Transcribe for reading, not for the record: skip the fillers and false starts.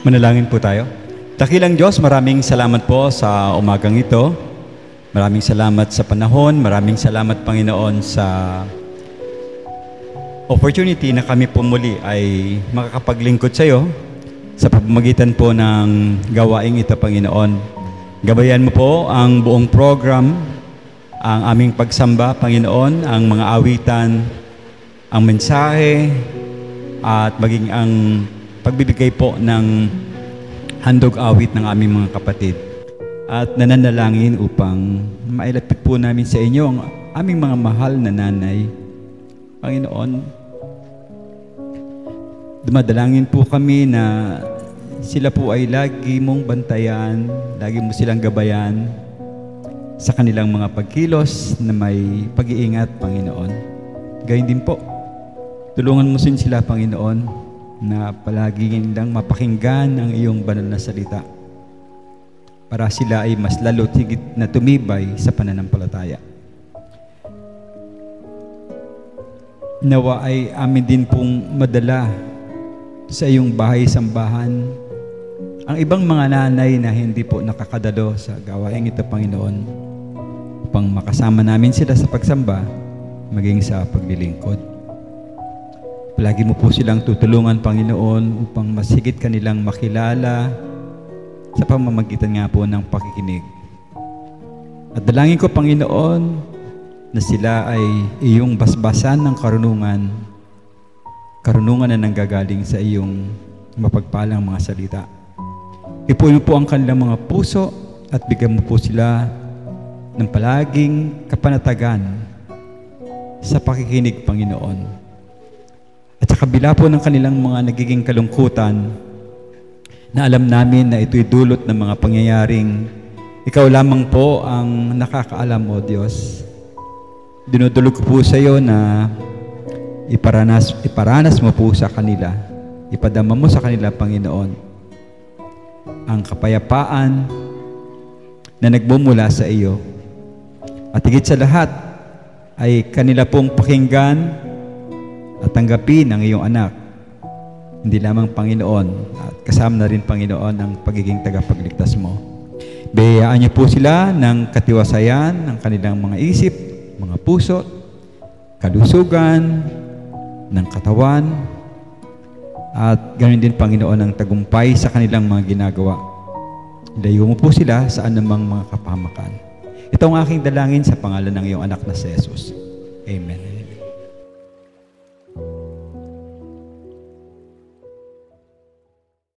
Manalangin po tayo. Dakilang Diyos, maraming salamat po sa umagang ito. Maraming salamat sa panahon. Maraming salamat, Panginoon, sa opportunity na kami po muli ay makakapaglingkod sa iyo sa pamamagitan po ng gawaing ito, Panginoon. Gabayan mo po ang buong program, ang aming pagsamba, Panginoon, ang mga awitan, ang mensahe, at maging ang pagbibigay po ng handog awit ng aming mga kapatid. At nananalangin upang mailapit po namin sa inyo ang aming mga mahal na nanay. Panginoon, dumadalangin po kami na sila po ay lagi mong bantayan, lagi mo silang gabayan sa kanilang mga pagkilos na may pag-iingat, Panginoon. Gayun din po, tulungan mo sin sila, Panginoon, na palagi nilang mapakinggan ang iyong banal na salita para sila ay mas lalo't higit na tumibay sa pananampalataya. Nawa ay amin din pong madala sa iyong bahay-sambahan ang ibang mga nanay na hindi po nakakadalo sa gawaing ito, Panginoon, upang makasama namin sila sa pagsamba maging sa paglilingkod. Palagi mo po silang tutulungan, Panginoon, upang mas higit kanilang makilala sa pamamagitan nga po ng pakikinig. At dalangin ko, Panginoon, na sila ay iyong basbasan ng karunungan na nanggagaling sa iyong mapagpalang mga salita. Ipuin mo po ang kanilang mga puso at bigyan mo po sila ng palaging kapanatagan sa pakikinig, Panginoon. At sa kabila po ng kanilang mga nagiging kalungkutan, na alam namin na ito'y dulot ng mga pangyayaring ikaw lamang po ang nakakaalam, O Diyos. Dinudulog ko po sa iyo na iparanas mo po sa kanila, ipadama mo sa kanila, Panginoon, ang kapayapaan na nagbumula sa iyo. At higit sa lahat ay kanila pong pakinggan at tanggapin ang iyong anak, hindi lamang, Panginoon, at kasama na rin, Panginoon, ang pagiging tagapagligtas mo. Biyayaan niyo po sila ng katiwasayan ng kanilang mga isip, mga puso, kalusugan ng katawan, at ganoon din, Panginoon, ang tagumpay sa kanilang mga ginagawa. Layo mo po sila sa anumang mga kapahamakan. Ito ang aking dalangin sa pangalan ng iyong anak na si Jesus. Amen.